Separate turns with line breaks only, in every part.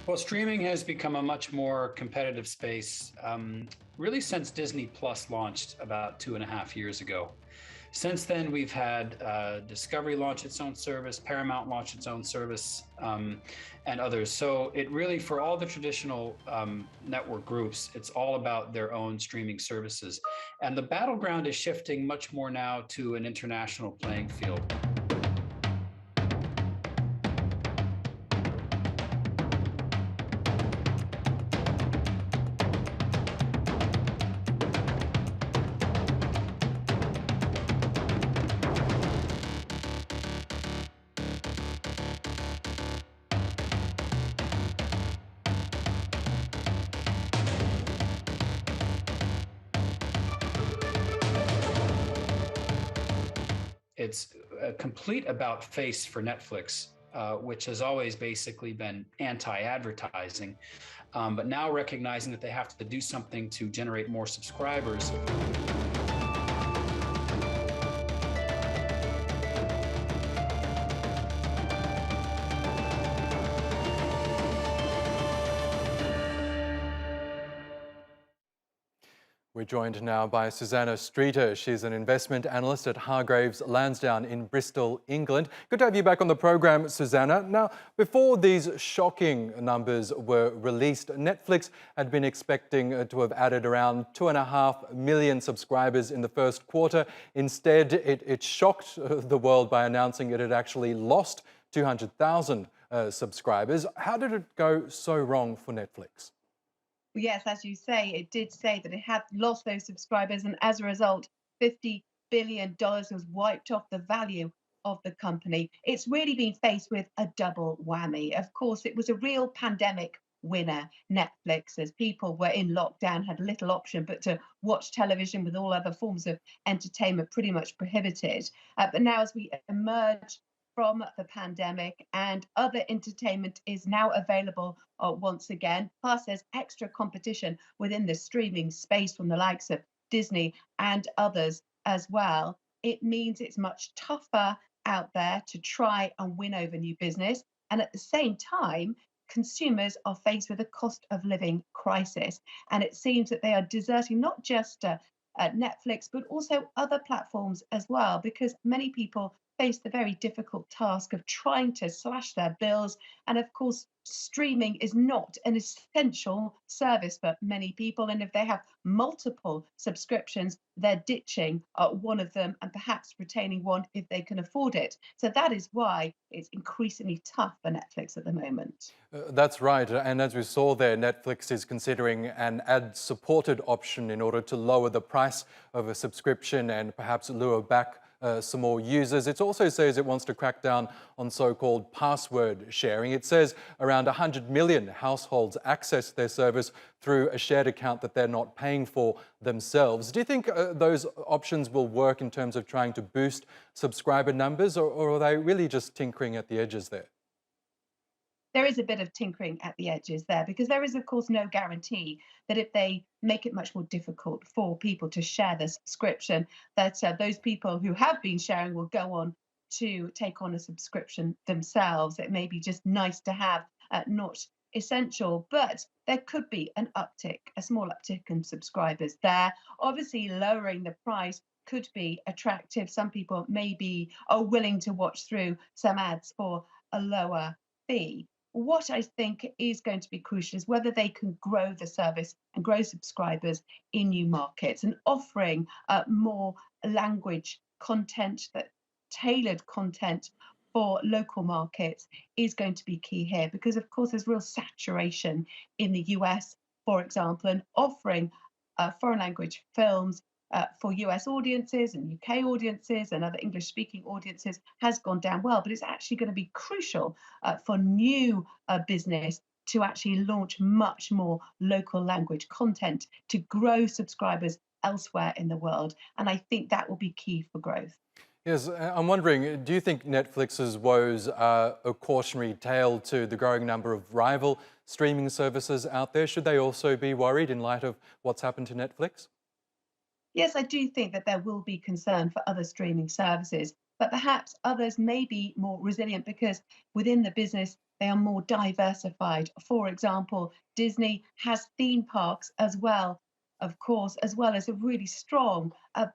Well, streaming has become a much more competitive space, really since Disney Plus launched about 2.5 years ago. Since then, we've had Discovery launch its own service, Paramount launch its own service, and others. So it really, for all the traditional network groups, it's all about their own streaming services. And the battleground is shifting much more now to an international playing field. It's a complete about face for Netflix, which has always basically been anti-advertising, but now recognizing that they have to do something to generate more subscribers.
We're joined now by Susanna Streeter. She's an investment analyst at Hargreaves Lansdown in Bristol, England. Good to have you back on the program, Susanna. Now, before these shocking numbers were released, Netflix had been expecting to have added around 2.5 million subscribers in the first quarter. Instead, it shocked the world by announcing it had actually lost 200,000 subscribers. How did it go so wrong for Netflix?
Yes, as you say, it did say that it had lost those subscribers, and as a result, $50 billion was wiped off the value of the company. It's really been faced with a double whammy. Of course, it was a real pandemic winner, Netflix, as people were in lockdown, had little option but to watch television with all other forms of entertainment pretty much prohibited. But now, as we emerge from the pandemic and other entertainment is now available once again. Plus, there's extra competition within the streaming space from the likes of Disney and others as well. It means it's much tougher out there to try and win over new business. And at the same time, consumers are faced with a cost of living crisis. And it seems that they are deserting not just Netflix, but also other platforms as well, because many people face the very difficult task of trying to slash their bills. And of course, streaming is not an essential service for many people. And if they have multiple subscriptions, they're ditching one of them and perhaps retaining one if they can afford it. So that is why it's increasingly tough for Netflix at the moment.
That's right. And as we saw there, Netflix is considering an ad-supported option in order to lower the price of a subscription and perhaps lure back some more users. It also says it wants to crack down on so-called password sharing. It says around 100 million households access their service through a shared account that they're not paying for themselves. Do you think those options will work in terms of trying to boost subscriber numbers, or are they really just tinkering at the edges there?
There is a bit of tinkering at the edges there because there is, of course, no guarantee that if they make it much more difficult for people to share the subscription, that those people who have been sharing will go on to take on a subscription themselves. It may be just nice to have, not essential, but there could be an uptick, a small uptick in subscribers there. Obviously, lowering the price could be attractive. Some people maybe are willing to watch through some ads for a lower fee. What I think is going to be crucial is whether they can grow the service and grow subscribers in new markets, and offering more language content, that tailored content for local markets is going to be key here, because of course there's real saturation in the US, for example, and offering foreign language films for US audiences and UK audiences and other English speaking audiences has gone down well, but it's actually going to be crucial for new business to actually launch much more local language content to grow subscribers elsewhere in the world. And I think that will be key for growth.
Yes, I'm wondering, do you think Netflix's woes are a cautionary tale to the growing number of rival streaming services out there? Should they also be worried in light of what's happened to Netflix?
Yes, I do think that there will be concern for other streaming services, but perhaps others may be more resilient because within the business they are more diversified. For example, Disney has theme parks as well, of course, as well as a really strong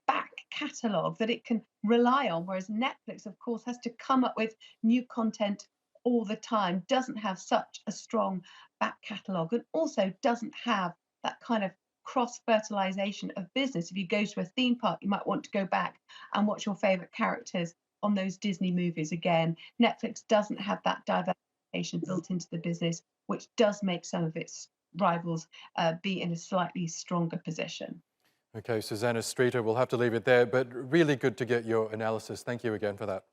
back catalogue that it can rely on, whereas Netflix, of course, has to come up with new content all the time, doesn't have such a strong back catalogue, and also doesn't have that kind of cross fertilization of business. If you go to a theme park, you might want to go back and watch your favorite characters on those Disney movies again. Netflix doesn't have that diversification built into the business, which does make some of its rivals be in a slightly stronger position.
Okay, Susannah Streeter, we'll have to leave it there, but really good to get your analysis. Thank you again for that.